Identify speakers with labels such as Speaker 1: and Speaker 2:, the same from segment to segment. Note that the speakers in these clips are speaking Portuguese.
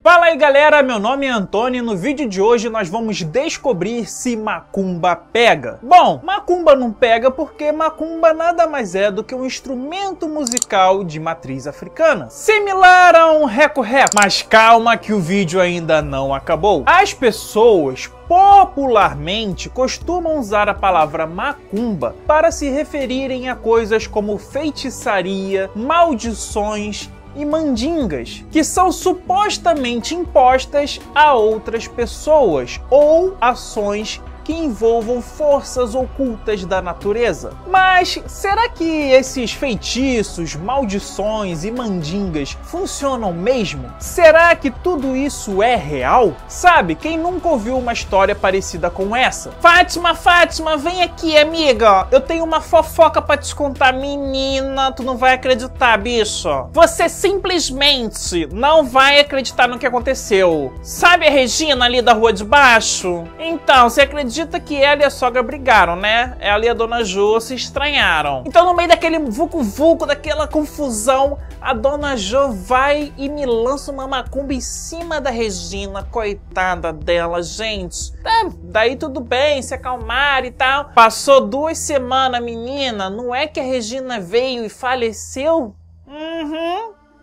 Speaker 1: Fala aí galera, meu nome é Antônio e no vídeo de hoje nós vamos descobrir se macumba pega. Bom, macumba não pega porque macumba nada mais é do que um instrumento musical de matriz africana, similar a um reco-reco. Mas calma que o vídeo ainda não acabou. As pessoas popularmente costumam usar a palavra macumba para se referirem a coisas como feitiçaria, maldições e mandingas, que são supostamente impostas a outras pessoas ou ações que envolvam forças ocultas da natureza. Mas será que esses feitiços, maldições e mandingas funcionam mesmo? Será que tudo isso é real? Sabe, quem nunca ouviu uma história parecida com essa? Fátima, vem aqui, amiga. Eu tenho uma fofoca pra te contar. Menina, tu não vai acreditar, bicho. Você simplesmente não vai acreditar no que aconteceu. Sabe a Regina ali da rua de baixo? Então, você acredita que ela e a sogra brigaram, né? Ela e a dona Jo se estranharam. Então, no meio daquele vucu-vucu, daquela confusão, a dona Jo vai e me lança uma macumba em cima da Regina. Coitada dela, gente. Daí tudo bem, se acalmar e tal. Passou 2 semanas, menina. Não é que a Regina veio e faleceu?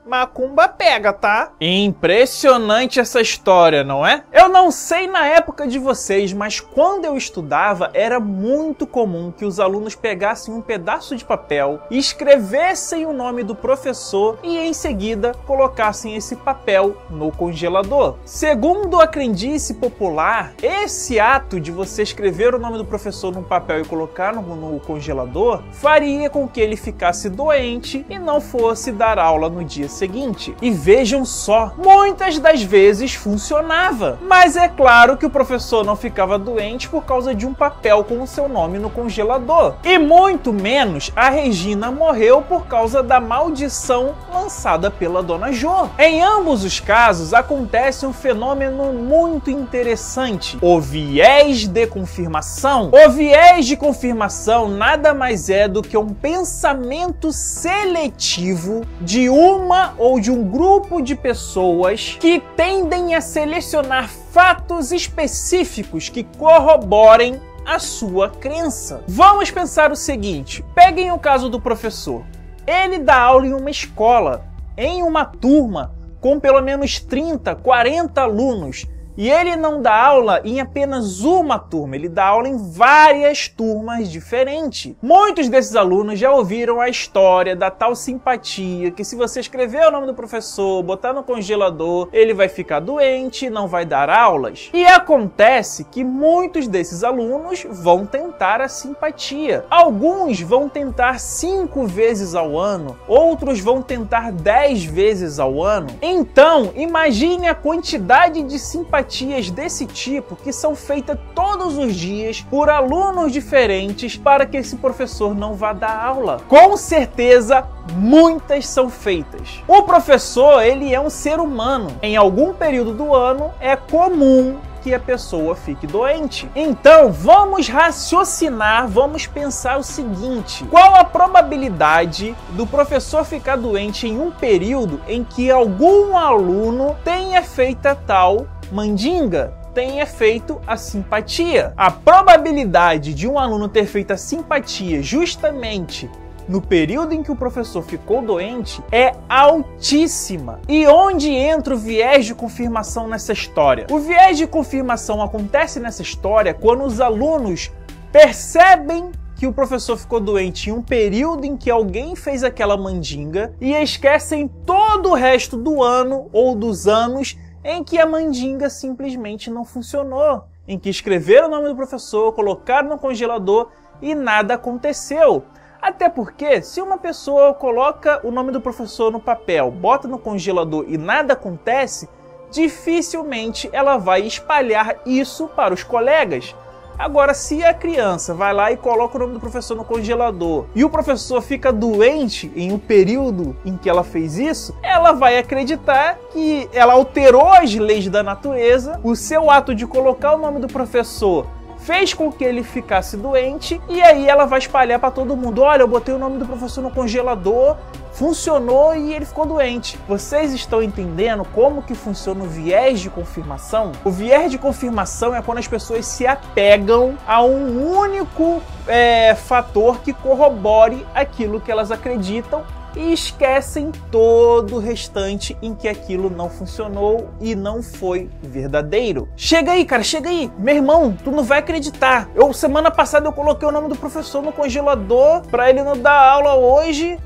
Speaker 1: Macumba pega, tá? Impressionante essa história, não é? Eu não sei na época de vocês, mas quando eu estudava, era muito comum que os alunos pegassem um pedaço de papel, escrevessem o nome do professor e em seguida colocassem esse papel no congelador. Segundo a crendice popular, esse ato de você escrever o nome do professor num papel e colocar no congelador faria com que ele ficasse doente e não fosse dar aula no dia seguinte. E vejam só, muitas das vezes funcionava. Mas é claro que o professor não ficava doente por causa de um papel com o seu nome no congelador. E muito menos a Regina morreu por causa da maldição lançada pela dona Jo. Em ambos os casos acontece um fenômeno muito interessante: o viés de confirmação. O viés de confirmação nada mais é do que um pensamento seletivo de uma ou de um grupo de pessoas que tendem a selecionar fatos específicos que corroborem a sua crença. Vamos pensar o seguinte: peguem o caso do professor. Ele dá aula em uma escola, em uma turma com pelo menos 30, 40 alunos. E ele não dá aula em apenas uma turma, ele dá aula em várias turmas diferentes. Muitos desses alunos já ouviram a história da tal simpatia, que se você escrever o nome do professor, botar no congelador, ele vai ficar doente e não vai dar aulas. E acontece que muitos desses alunos vão tentar a simpatia. Alguns vão tentar 5 vezes ao ano, outros vão tentar 10 vezes ao ano. Então, imagine a quantidade de simpatias desse tipo que são feitas todos os dias por alunos diferentes para que esse professor não vá dar aula. Com certeza, muitas são feitas. O professor, ele é um ser humano. Em algum período do ano, é comum que a pessoa fique doente. Então, vamos raciocinar, vamos pensar o seguinte: qual a probabilidade do professor ficar doente em um período em que algum aluno tenha feito a tal mandinga, tenha feito a simpatia? A probabilidade de um aluno ter feito a simpatia justamente no período em que o professor ficou doente é altíssima. E onde entra o viés de confirmação nessa história? O viés de confirmação acontece nessa história quando os alunos percebem que o professor ficou doente em um período em que alguém fez aquela mandinga e esquecem todo o resto do ano ou dos anos em que a mandinga simplesmente não funcionou, em que escreveram o nome do professor, colocaram no congelador e nada aconteceu. Até porque, se uma pessoa coloca o nome do professor no papel, bota no congelador e nada acontece, dificilmente ela vai espalhar isso para os colegas. Agora, se a criança vai lá e coloca o nome do professor no congelador e o professor fica doente em um período em que ela fez isso, ela vai acreditar que ela alterou as leis da natureza, o seu ato de colocar o nome do professor fez com que ele ficasse doente, e aí ela vai espalhar para todo mundo: olha, eu botei o nome do professor no congelador, funcionou e ele ficou doente. Vocês estão entendendo como que funciona o viés de confirmação? O viés de confirmação é quando as pessoas se apegam a um único fator que corrobore aquilo que elas acreditam e esquecem todo o restante em que aquilo não funcionou e não foi verdadeiro. Chega aí, cara, chega aí. Meu irmão, tu não vai acreditar. Semana passada eu coloquei o nome do professor no congelador pra ele não dar aula hoje.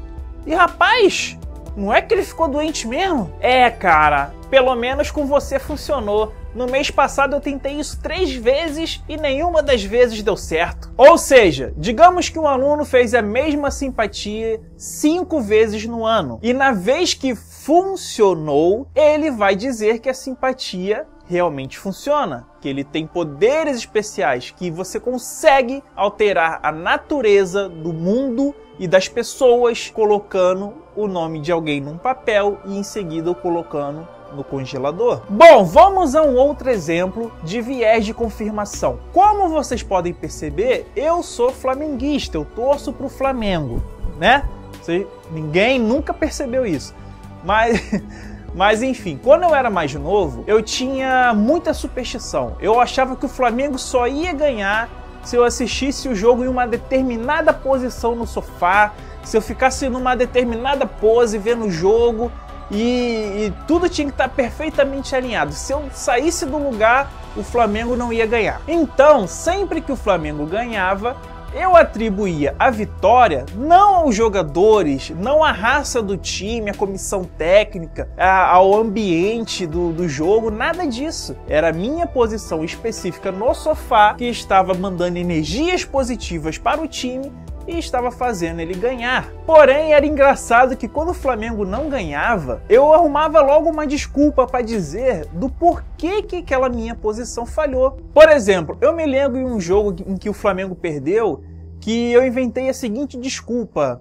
Speaker 1: E rapaz, não é que ele ficou doente mesmo? Cara, pelo menos com você funcionou. No mês passado eu tentei isso 3 vezes e nenhuma das vezes deu certo. Ou seja, digamos que um aluno fez a mesma simpatia 5 vezes no ano. E na vez que funcionou, ele vai dizer que a simpatia realmente funciona, que ele tem poderes especiais, que você consegue alterar a natureza do mundo e das pessoas colocando o nome de alguém num papel e em seguida colocando no congelador. Bom, vamos a um outro exemplo de viés de confirmação. Como vocês podem perceber, eu sou flamenguista, eu torço pro Flamengo, né? Ninguém nunca percebeu isso, mas enfim, quando eu era mais novo, eu tinha muita superstição. Eu achava que o Flamengo só ia ganhar se eu assistisse o jogo em uma determinada posição no sofá, se eu ficasse numa determinada pose vendo o jogo, e tudo tinha que estar perfeitamente alinhado. Se eu saísse do lugar, o Flamengo não ia ganhar. Então, sempre que o Flamengo ganhava, eu atribuía a vitória não aos jogadores, não à raça do time, à comissão técnica, ao ambiente do jogo, nada disso. Era a minha posição específica no sofá que estava mandando energias positivas para o time e estava fazendo ele ganhar. Porém, era engraçado que quando o Flamengo não ganhava, eu arrumava logo uma desculpa para dizer do porquê que aquela minha posição falhou. Por exemplo, eu me lembro em um jogo em que o Flamengo perdeu, que eu inventei a seguinte desculpa: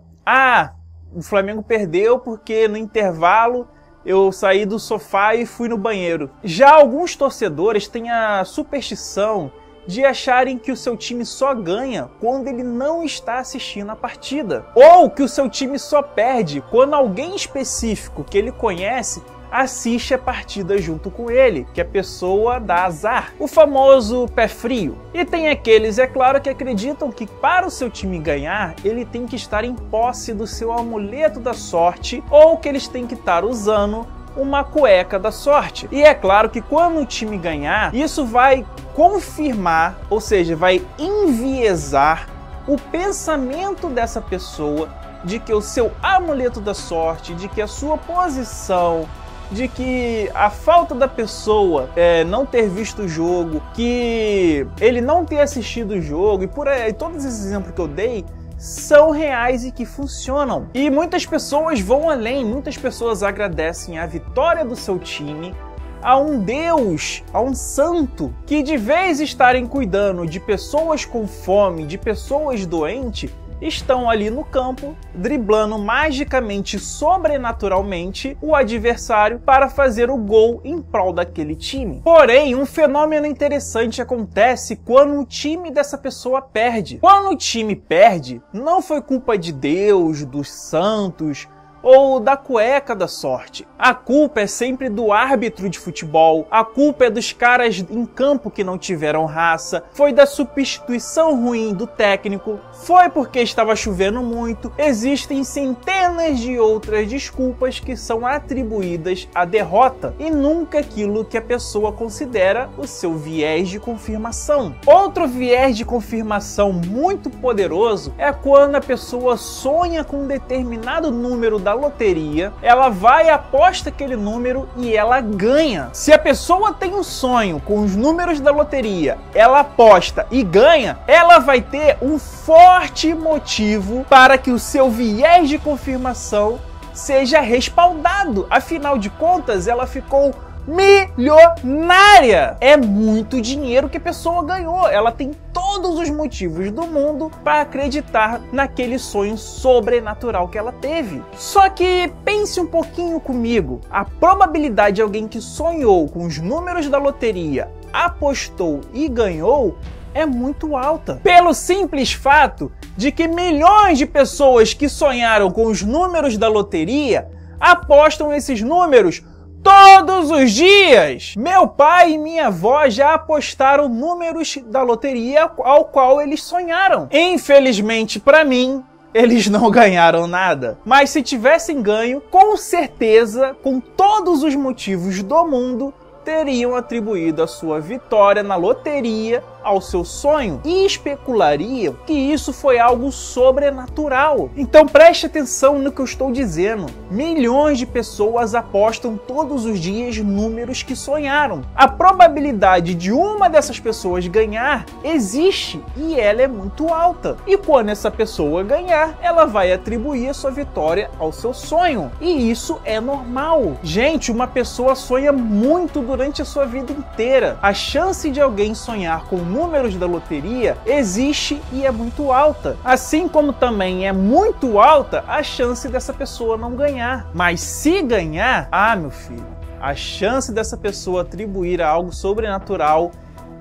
Speaker 1: o Flamengo perdeu porque no intervalo eu saí do sofá e fui no banheiro. Já alguns torcedores têm a superstição de acharem que o seu time só ganha quando ele não está assistindo a partida, ou que o seu time só perde quando alguém específico que ele conhece assiste a partida junto com ele, que a pessoa dá azar, o famoso pé frio. E tem aqueles, é claro, que acreditam que para o seu time ganhar, ele tem que estar em posse do seu amuleto da sorte, ou que eles têm que estar usando uma cueca da sorte. E é claro que quando o time ganhar, isso vai confirmar, ou seja, vai enviesar o pensamento dessa pessoa de que o seu amuleto da sorte, de que a sua posição, de que a falta da pessoa não ter visto o jogo, que ele não ter assistido o jogo, e por aí, todos esses exemplos que eu dei são reais e que funcionam. E muitas pessoas vão além, muitas pessoas agradecem a vitória do seu time a um Deus, a um santo, que de vez estarem cuidando de pessoas com fome, de pessoas doentes, estão ali no campo, driblando magicamente, sobrenaturalmente, o adversário para fazer o gol em prol daquele time. Porém, um fenômeno interessante acontece quando o time dessa pessoa perde. Quando o time perde, não foi culpa de Deus, dos santos, ou da cueca da sorte. A culpa é sempre do árbitro de futebol, a culpa é dos caras em campo que não tiveram raça, foi da substituição ruim do técnico, foi porque estava chovendo muito. Existem centenas de outras desculpas que são atribuídas à derrota e nunca aquilo que a pessoa considera o seu viés de confirmação. Outro viés de confirmação muito poderoso é quando a pessoa sonha com um determinado número da loteria, ela vai e aposta aquele número e ela ganha. Se a pessoa tem um sonho com os números da loteria, ela aposta e ganha, ela vai ter um forte motivo para que o seu viés de confirmação seja respaldado. Afinal de contas, ela ficou milionária. É muito dinheiro que a pessoa ganhou. Ela tem todos os motivos do mundo para acreditar naquele sonho sobrenatural que ela teve. Só que pense um pouquinho comigo. A probabilidade de alguém que sonhou com os números da loteria, apostou e ganhou é muito alta. Pelo simples fato de que milhões de pessoas que sonharam com os números da loteria apostam esses números todos os dias. Meu pai e minha avó já apostaram números da loteria ao qual eles sonharam. Infelizmente para mim, eles não ganharam nada. Mas se tivessem ganho, com certeza, com todos os motivos do mundo, teriam atribuído a sua vitória na loteria ao seu sonho e especulariam que isso foi algo sobrenatural. Então preste atenção no que eu estou dizendo. Milhões de pessoas apostam todos os dias números que sonharam. A probabilidade de uma dessas pessoas ganhar existe e ela é muito alta. E quando essa pessoa ganhar, ela vai atribuir a sua vitória ao seu sonho. E isso é normal. Gente, uma pessoa sonha muito durante a sua vida inteira. A chance de alguém sonhar com números da loteria existe e é muito alta. Assim como também é muito alta a chance dessa pessoa não ganhar. Mas se ganhar, meu filho, a chance dessa pessoa atribuir a algo sobrenatural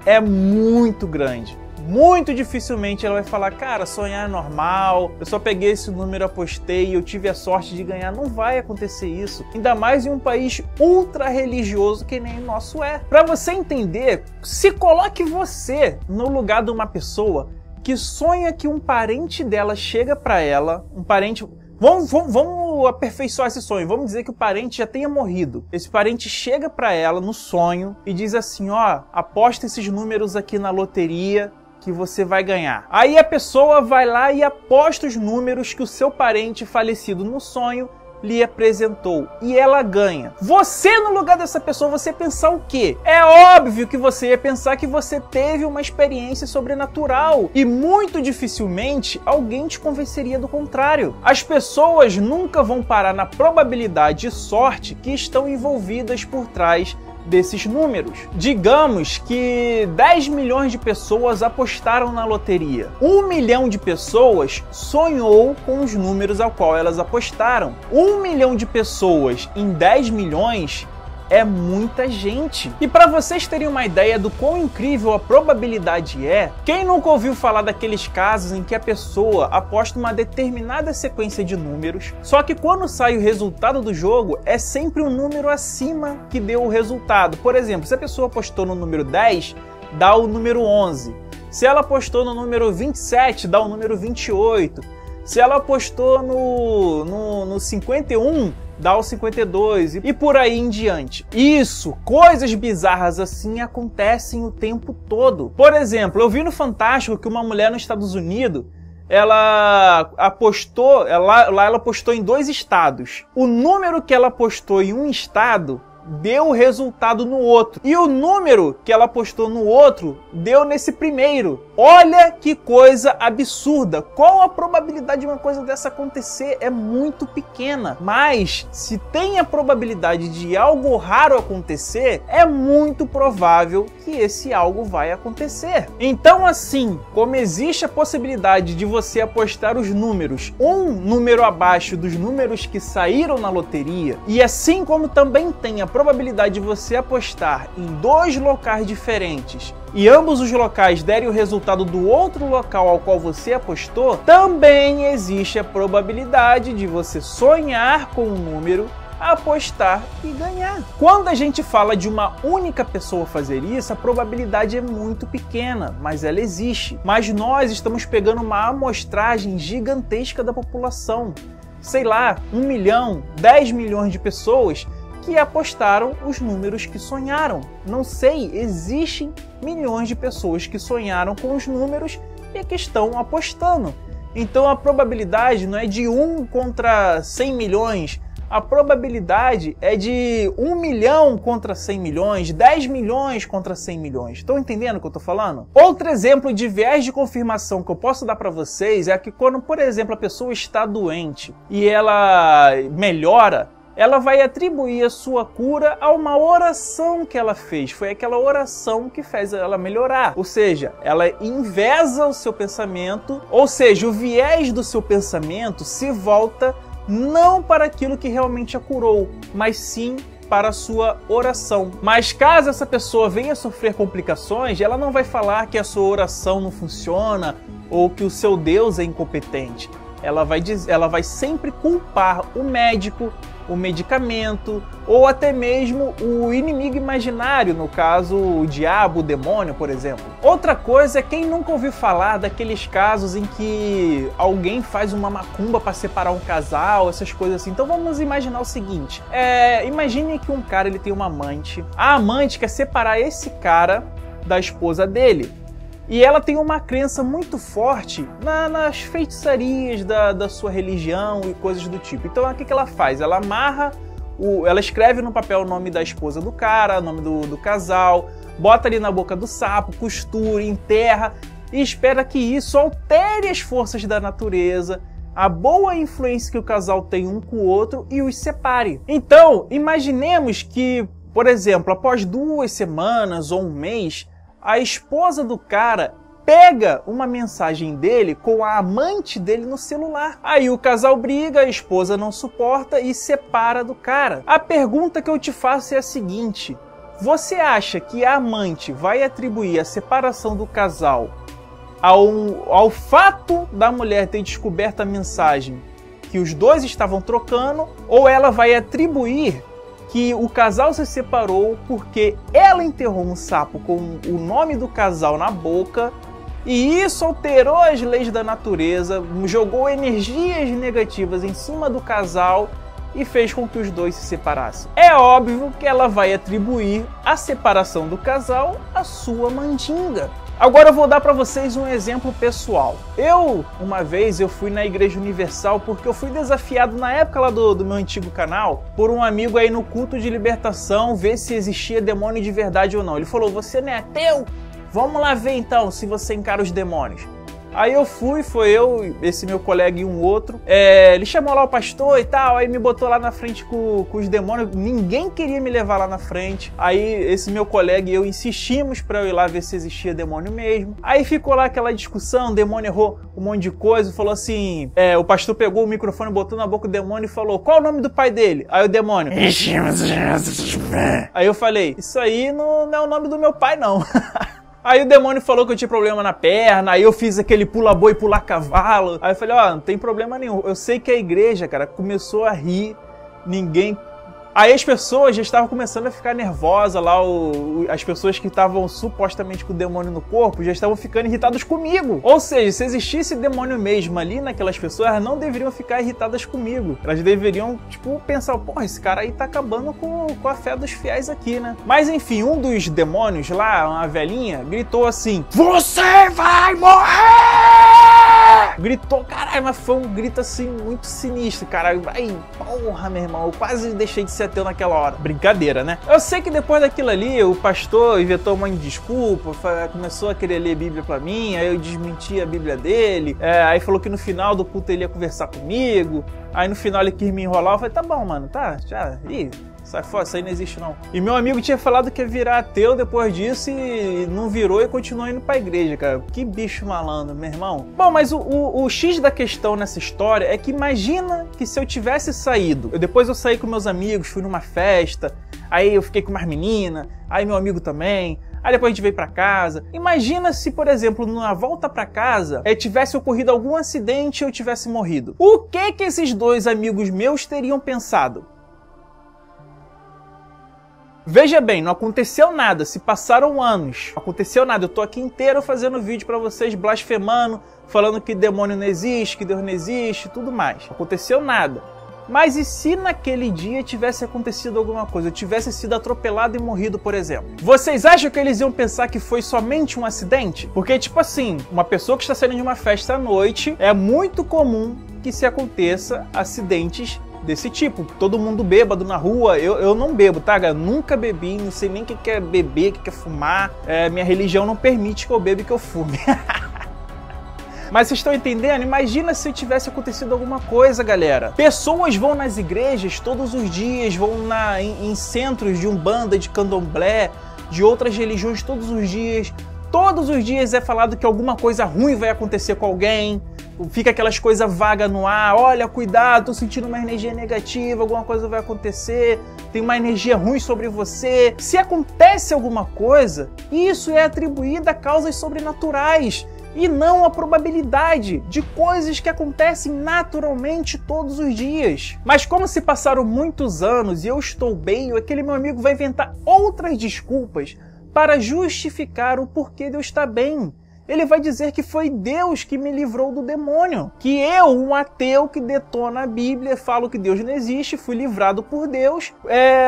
Speaker 1: é muito grande. Muito dificilmente ela vai falar, cara, sonhar é normal, eu só peguei esse número, apostei e eu tive a sorte de ganhar. Não vai acontecer isso. Ainda mais em um país ultra religioso que nem o nosso é. Para você entender, se coloque você no lugar de uma pessoa que sonha que um parente dela chega para ela, um parente... Vamos aperfeiçoar esse sonho. Vamos dizer que o parente já tenha morrido. Esse parente chega para ela no sonho e diz assim, aposta esses números aqui na loteria que você vai ganhar. Aí a pessoa vai lá e aposta os números que o seu parente falecido no sonho lhe apresentou e ela ganha. Você, no lugar dessa pessoa, você ia pensar o quê? É óbvio que você ia pensar que você teve uma experiência sobrenatural e muito dificilmente alguém te convenceria do contrário. As pessoas nunca vão parar na probabilidade e sorte que estão envolvidas por trás desses números. Digamos que 10 milhões de pessoas apostaram na loteria. 1 milhão de pessoas sonhou com os números ao qual elas apostaram. 1 milhão de pessoas em 10 milhões é muita gente. E para vocês terem uma ideia do quão incrível a probabilidade é, quem nunca ouviu falar daqueles casos em que a pessoa aposta uma determinada sequência de números, só que quando sai o resultado do jogo, é sempre um número acima que deu o resultado. Por exemplo, se a pessoa apostou no número 10, dá o número 11. Se ela apostou no número 27, dá o número 28. Se ela apostou no 51, dá o 52 e por aí em diante. Coisas bizarras assim acontecem o tempo todo. Por exemplo, eu vi no Fantástico que uma mulher nos Estados Unidos, ela apostou em 2 estados. O número que ela apostou em um estado deu o resultado no outro. E o número que ela apostou no outro deu nesse primeiro. Olha que coisa absurda. Qual a probabilidade de uma coisa dessa acontecer? É muito pequena. Mas se tem a probabilidade de algo raro acontecer, é muito provável que esse algo vai acontecer. Então, assim como existe a possibilidade de você apostar os números um número abaixo dos números que saíram na loteria, e assim como também tem a probabilidade de você apostar em 2 locais diferentes e ambos os locais derem o resultado do outro local ao qual você apostou, também existe a probabilidade de você sonhar com um número, apostar e ganhar. Quando a gente fala de uma única pessoa fazer isso, a probabilidade é muito pequena, mas ela existe. Mas nós estamos pegando uma amostragem gigantesca da população. Sei lá, 1 milhão, 10 milhões de pessoas que apostaram os números que sonharam. Não sei, existem milhões de pessoas que sonharam com os números e que estão apostando. Então a probabilidade não é de 1 contra 100 milhões, a probabilidade é de 1 milhão contra 100 milhões, 10 milhões contra 100 milhões. Estão entendendo o que eu estou falando? Outro exemplo de viés de confirmação que eu posso dar para vocês é que quando, por exemplo, a pessoa está doente e ela melhora, ela vai atribuir a sua cura a uma oração que ela fez. Foi aquela oração que fez ela melhorar. Ou seja, ela invesa o seu pensamento, ou seja, o viés do seu pensamento se volta não para aquilo que realmente a curou, mas sim para a sua oração. Mas caso essa pessoa venha sofrer complicações, ela não vai falar que a sua oração não funciona ou que o seu Deus é incompetente. Ela vai sempre culpar o médico, o medicamento ou até mesmo o inimigo imaginário, no caso o diabo, o demônio, por exemplo. Outra coisa é quem nunca ouviu falar daqueles casos em que alguém faz uma macumba para separar um casal, essas coisas assim. Então vamos imaginar o seguinte, imagine que um cara ele tem uma amante, a amante quer separar esse cara da esposa dele. E ela tem uma crença muito forte nas feitiçarias da sua religião e coisas do tipo. Então o que ela faz? Ela amarra, ela escreve no papel o nome da esposa do cara, o nome do casal, bota ali na boca do sapo, costura, enterra e espera que isso altere as forças da natureza, a boa influência que o casal tem um com o outro e os separe. Então, imaginemos que, por exemplo, após 2 semanas ou um mês, a esposa do cara pega uma mensagem dele com a amante dele no celular. Aí o casal briga, a esposa não suporta e separa do cara. A pergunta que eu te faço é a seguinte: você acha que a amante vai atribuir a separação do casal ao fato da mulher ter descoberto a mensagem que os dois estavam trocando, ou ela vai atribuir que o casal se separou porque ela enterrou um sapo com o nome do casal na boca e isso alterou as leis da natureza, jogou energias negativas em cima do casal e fez com que os dois se separassem? É óbvio que ela vai atribuir a separação do casal à sua mandinga. Agora eu vou dar para vocês um exemplo pessoal. Uma vez eu fui na Igreja Universal porque eu fui desafiado na época lá do meu antigo canal por um amigo aí no culto de libertação ver se existia demônio de verdade ou não. Ele falou: você não é ateu? Vamos lá ver então se você encara os demônios. Aí eu fui, foi eu, esse meu colega e um outro. Ele chamou lá o pastor e tal, aí me botou lá na frente com os demônios. Ninguém queria me levar lá na frente. Aí esse meu colega e eu insistimos pra eu ir lá ver se existia demônio mesmo. Aí ficou lá aquela discussão, o demônio errou um monte de coisa, falou assim, o pastor pegou o microfone, botou na boca do demônio e falou: qual o nome do pai dele? Aí o demônio... Aí eu falei: isso aí não é o nome do meu pai não. Aí o demônio falou que eu tinha problema na perna, aí eu fiz aquele pula boi, pular cavalo. Aí eu falei: ó, não tem problema nenhum. Eu sei que a igreja, cara, começou a rir, ninguém... Aí as pessoas já estavam começando a ficar nervosas lá, as pessoas que estavam supostamente com o demônio no corpo já estavam ficando irritadas comigo. Ou seja, se existisse demônio mesmo ali naquelas pessoas, elas não deveriam ficar irritadas comigo. Elas deveriam, tipo, pensar: porra, esse cara aí tá acabando com a fé dos fiéis aqui, né? Mas enfim, um dos demônios lá, uma velhinha, gritou assim: você vai morrer! Gritou, caralho, mas foi um grito assim muito sinistro, caralho. Ai, porra, meu irmão, eu quase deixei de ser ateu naquela hora. Brincadeira, né? Eu sei que depois daquilo ali, o pastor inventou uma desculpa, começou a querer ler a Bíblia pra mim, aí eu desmenti a Bíblia dele, aí falou que no final do culto ele ia conversar comigo, aí no final ele quis me enrolar, eu falei: tá bom, mano, tá, já, sai fora, isso aí não existe não. E meu amigo tinha falado que ia virar ateu depois disso e não virou e continuou indo pra igreja, cara. Que bicho malandro, meu irmão. Bom, mas o X da questão nessa história é que imagina que se eu tivesse saído, depois eu saí com meus amigos, fui numa festa, aí eu fiquei com umas meninas, aí meu amigo também, aí depois a gente veio pra casa. Imagina se, por exemplo, na volta pra casa, tivesse ocorrido algum acidente e eu tivesse morrido. O que esses dois amigos meus teriam pensado? Veja bem, não aconteceu nada, se passaram anos, não aconteceu nada, eu tô aqui inteiro fazendo vídeo pra vocês, blasfemando, falando que demônio não existe, que Deus não existe, tudo mais. Não aconteceu nada. Mas e se naquele dia tivesse acontecido alguma coisa, eu tivesse sido atropelado e morrido, por exemplo? Vocês acham que eles iam pensar que foi somente um acidente? Porque, tipo assim, uma pessoa que está saindo de uma festa à noite, é muito comum que se aconteça acidentes desse tipo. Todo mundo bêbado na rua. Eu não bebo, tá, galera? Nunca bebi, não sei nem o que é beber, o que é fumar. Minha religião não permite que eu beba e que eu fume. Mas vocês estão entendendo? Imagina se tivesse acontecido alguma coisa, galera. Pessoas vão nas igrejas todos os dias, vão em centros de umbanda, de candomblé, de outras religiões todos os dias. Todos os dias é falado que alguma coisa ruim vai acontecer com alguém. fica aquelas coisas vagas no ar, olha, cuidado, tô sentindo uma energia negativa, alguma coisa vai acontecer, tem uma energia ruim sobre você. Se acontece alguma coisa, isso é atribuído a causas sobrenaturais e não a probabilidade de coisas que acontecem naturalmente todos os dias. Mas como se passaram muitos anos e eu estou bem, aquele meu amigo vai inventar outras desculpas para justificar o porquê de eu estar bem. Ele vai dizer que foi Deus que me livrou do demônio. Que eu, um ateu que detona a Bíblia, falo que Deus não existe, fui livrado por Deus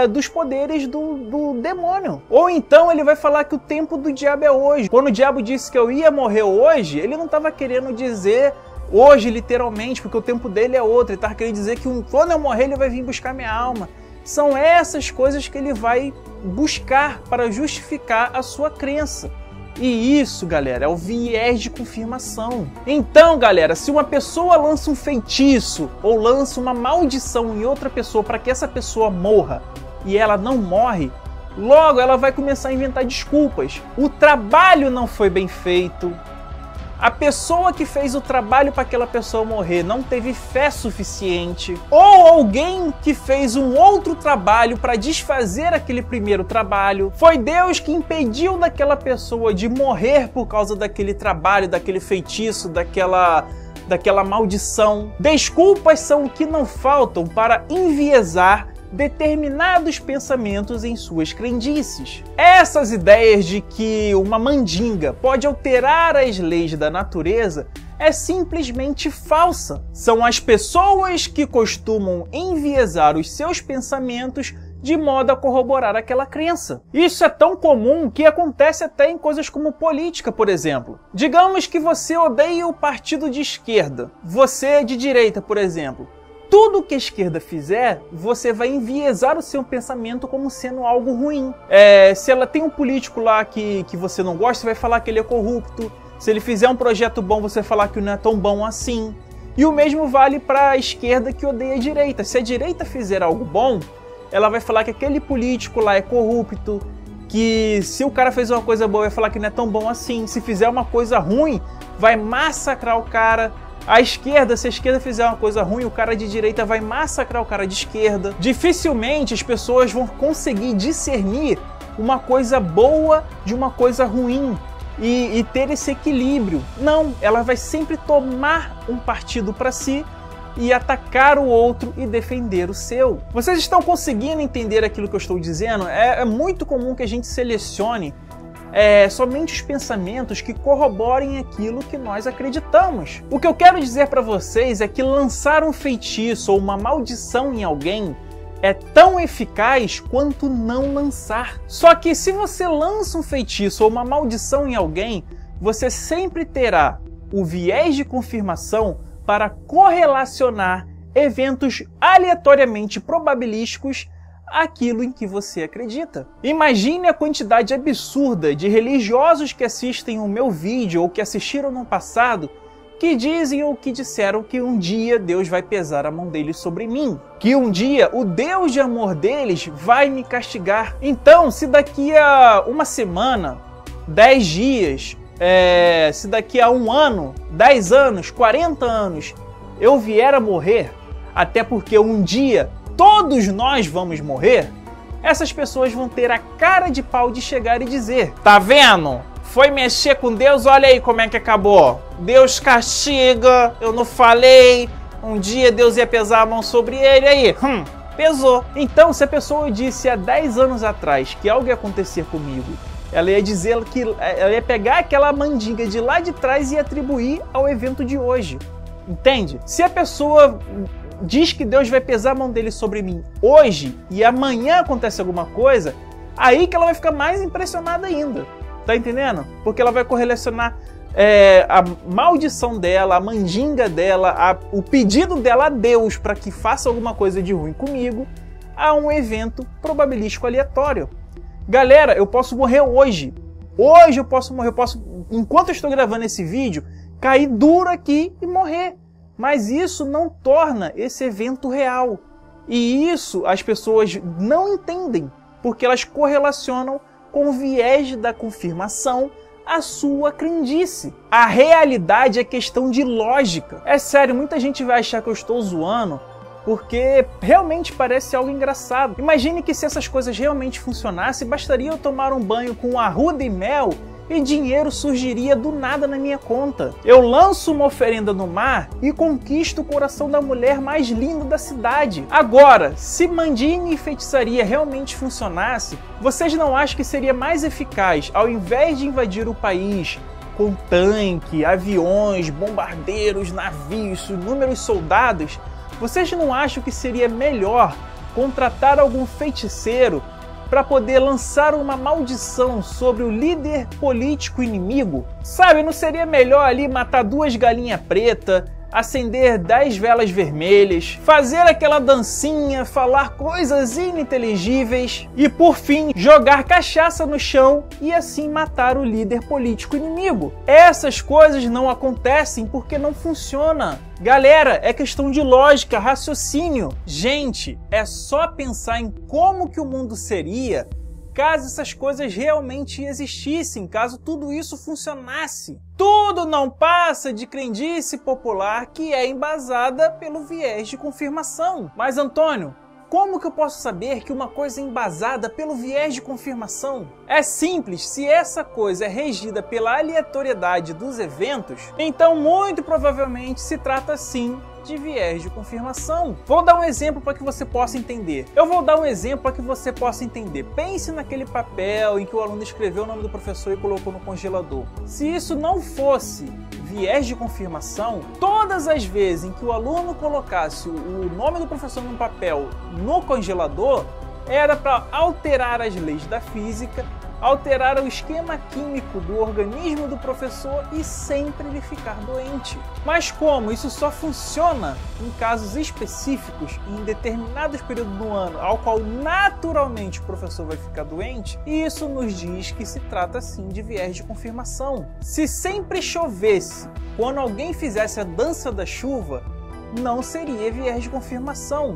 Speaker 1: dos poderes do demônio. Ou então ele vai falar que o tempo do diabo é hoje. Quando o diabo disse que eu ia morrer hoje, ele não estava querendo dizer hoje literalmente, porque o tempo dele é outro. Ele estava querendo dizer que quando eu morrer ele vai vir buscar minha alma. São essas coisas que ele vai buscar para justificar a sua crença. E isso, galera, é o viés de confirmação. Então, galera, se uma pessoa lança um feitiço ou lança uma maldição em outra pessoa para que essa pessoa morra e ela não morre, logo ela vai começar a inventar desculpas. O trabalho não foi bem feito. A pessoa que fez o trabalho para aquela pessoa morrer não teve fé suficiente. Ou alguém que fez um outro trabalho para desfazer aquele primeiro trabalho. Foi Deus que impediu daquela pessoa de morrer por causa daquele trabalho, daquele feitiço, daquela maldição. Desculpas são o que não faltam para enviesar determinados pensamentos em suas crendices. Essas ideias de que uma mandinga pode alterar as leis da natureza é simplesmente falsa. São as pessoas que costumam enviesar os seus pensamentos de modo a corroborar aquela crença. Isso é tão comum que acontece até em coisas como política, por exemplo. Digamos que você odeia o partido de esquerda, você é de direita, por exemplo. Tudo que a esquerda fizer, você vai enviesar o seu pensamento como sendo algo ruim. Se ela tem um político lá que você não gosta, você vai falar que ele é corrupto. Se ele fizer um projeto bom, você vai falar que não é tão bom assim. E o mesmo vale para a esquerda que odeia a direita. Se a direita fizer algo bom, ela vai falar que aquele político lá é corrupto, que se o cara fez uma coisa boa, vai falar que não é tão bom assim. Se fizer uma coisa ruim, vai massacrar o cara. A esquerda, se a esquerda fizer uma coisa ruim, o cara de direita vai massacrar o cara de esquerda. Dificilmente as pessoas vão conseguir discernir uma coisa boa de uma coisa ruim e ter esse equilíbrio. Não, ela vai sempre tomar um partido para si e atacar o outro e defender o seu. Vocês estão conseguindo entender aquilo que eu estou dizendo? É muito comum que a gente selecione somente os pensamentos que corroborem aquilo que nós acreditamos. O que eu quero dizer para vocês é que lançar um feitiço ou uma maldição em alguém é tão eficaz quanto não lançar. Só que se você lança um feitiço ou uma maldição em alguém, você sempre terá o viés de confirmação para correlacionar eventos aleatoriamente probabilísticos aquilo em que você acredita. Imagine a quantidade absurda de religiosos que assistem o meu vídeo ou que assistiram no passado que dizem ou que disseram que um dia Deus vai pesar a mão deles sobre mim, que um dia o Deus de amor deles vai me castigar. Então, se daqui a uma semana, 10 dias, se daqui a um ano, 10 anos, 40 anos, eu vier a morrer, até porque um dia todos nós vamos morrer, essas pessoas vão ter a cara de pau de chegar e dizer: tá vendo? Foi mexer com Deus, olha aí como é que acabou. Deus castiga, eu não falei, um dia Deus ia pesar a mão sobre ele, aí, pesou. Então, se a pessoa disse há 10 anos atrás que algo ia acontecer comigo, ela ia dizer que ela ia pegar aquela mandinga de lá de trás e atribuir ao evento de hoje. Entende? Se a pessoa diz que Deus vai pesar a mão dele sobre mim hoje e amanhã acontece alguma coisa, aí que ela vai ficar mais impressionada ainda. Tá entendendo? Porque ela vai correlacionar a maldição dela, a mandinga dela, o pedido dela a Deus para que faça alguma coisa de ruim comigo a um evento probabilístico aleatório. Galera, eu posso morrer hoje. Hoje eu posso morrer. Enquanto eu estou gravando esse vídeo, cair duro aqui e morrer. Mas isso não torna esse evento real. E isso as pessoas não entendem, porque elas correlacionam com o viés da confirmação a sua crendice. A realidade é questão de lógica. É sério, muita gente vai achar que eu estou zoando, porque realmente parece algo engraçado. Imagine que se essas coisas realmente funcionassem, bastaria eu tomar um banho com arruda e mel e dinheiro surgiria do nada na minha conta. Eu lanço uma oferenda no mar e conquisto o coração da mulher mais linda da cidade. Agora, se mandinga e feitiçaria realmente funcionasse, vocês não acham que seria mais eficaz, ao invés de invadir o país com tanque, aviões, bombardeiros, navios, inúmeros soldados, vocês não acham que seria melhor contratar algum feiticeiro para poder lançar uma maldição sobre o líder político inimigo? Sabe, não seria melhor ali matar 2 galinhas pretas, acender 10 velas vermelhas, fazer aquela dancinha, falar coisas ininteligíveis e, por fim, jogar cachaça no chão e assim matar o líder político inimigo? Essas coisas não acontecem porque não funciona. Galera, é questão de lógica, raciocínio. Gente, é só pensar em como que o mundo seria caso essas coisas realmente existissem, caso tudo isso funcionasse. Tudo não passa de crendice popular que é embasada pelo viés de confirmação. Mas, Antônio, como que eu posso saber que uma coisa é embasada pelo viés de confirmação? É simples, se essa coisa é regida pela aleatoriedade dos eventos, então muito provavelmente se trata sim de viés de confirmação. Vou dar um exemplo para que você possa entender. Pense naquele papel em que o aluno escreveu o nome do professor e colocou no congelador. Se isso não fosse viés de confirmação, todas as vezes em que o aluno colocasse o nome do professor num papel no congelador, era para alterar as leis da física, alterar o esquema químico do organismo do professor e sempre ele ficar doente. Mas como isso só funciona em casos específicos, em determinados períodos do ano, ao qual naturalmente o professor vai ficar doente, isso nos diz que se trata sim de viés de confirmação. Se sempre chovesse quando alguém fizesse a dança da chuva, não seria viés de confirmação.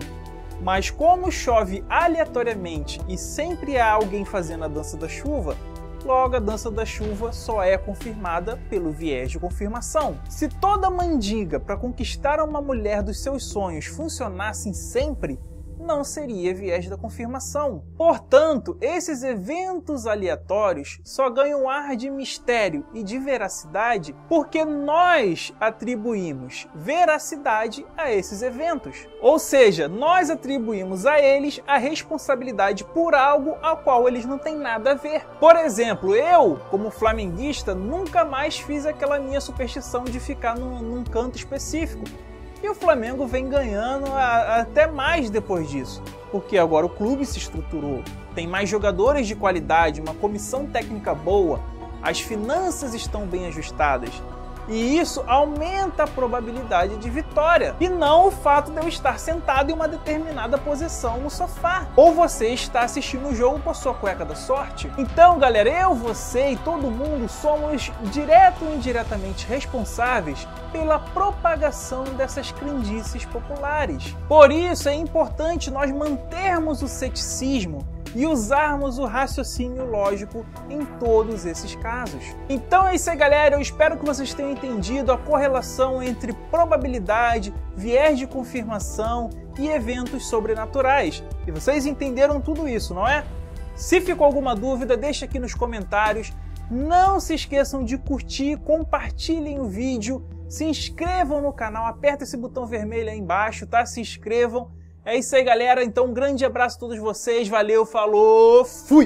Speaker 1: Mas como chove aleatoriamente e sempre há alguém fazendo a dança da chuva, logo a dança da chuva só é confirmada pelo viés de confirmação. Se toda mandiga para conquistar uma mulher dos seus sonhos funcionassem sempre, não seria viés da confirmação. Portanto, esses eventos aleatórios só ganham ar de mistério e de veracidade porque nós atribuímos veracidade a esses eventos. Ou seja, nós atribuímos a eles a responsabilidade por algo ao qual eles não têm nada a ver. Por exemplo, eu, como flamenguista, nunca mais fiz aquela minha superstição de ficar num canto específico. E o Flamengo vem ganhando até mais depois disso, porque agora o clube se estruturou, tem mais jogadores de qualidade, uma comissão técnica boa, as finanças estão bem ajustadas. E isso aumenta a probabilidade de vitória, e não o fato de eu estar sentado em uma determinada posição no sofá. Ou você está assistindo o jogo com a sua cueca da sorte. Então, galera, eu, você e todo mundo somos direto ou indiretamente responsáveis pela propagação dessas crendices populares. Por isso é importante nós mantermos o ceticismo e usarmos o raciocínio lógico em todos esses casos. Então é isso aí, galera. Eu espero que vocês tenham entendido a correlação entre probabilidade, viés de confirmação e eventos sobrenaturais. E vocês entenderam tudo isso, não é? Se ficou alguma dúvida, deixa aqui nos comentários. Não se esqueçam de curtir, compartilhem o vídeo, se inscrevam no canal, aperta esse botão vermelho aí embaixo, tá? Se inscrevam. É isso aí, galera. Então, um grande abraço a todos vocês. Valeu, falou, fui!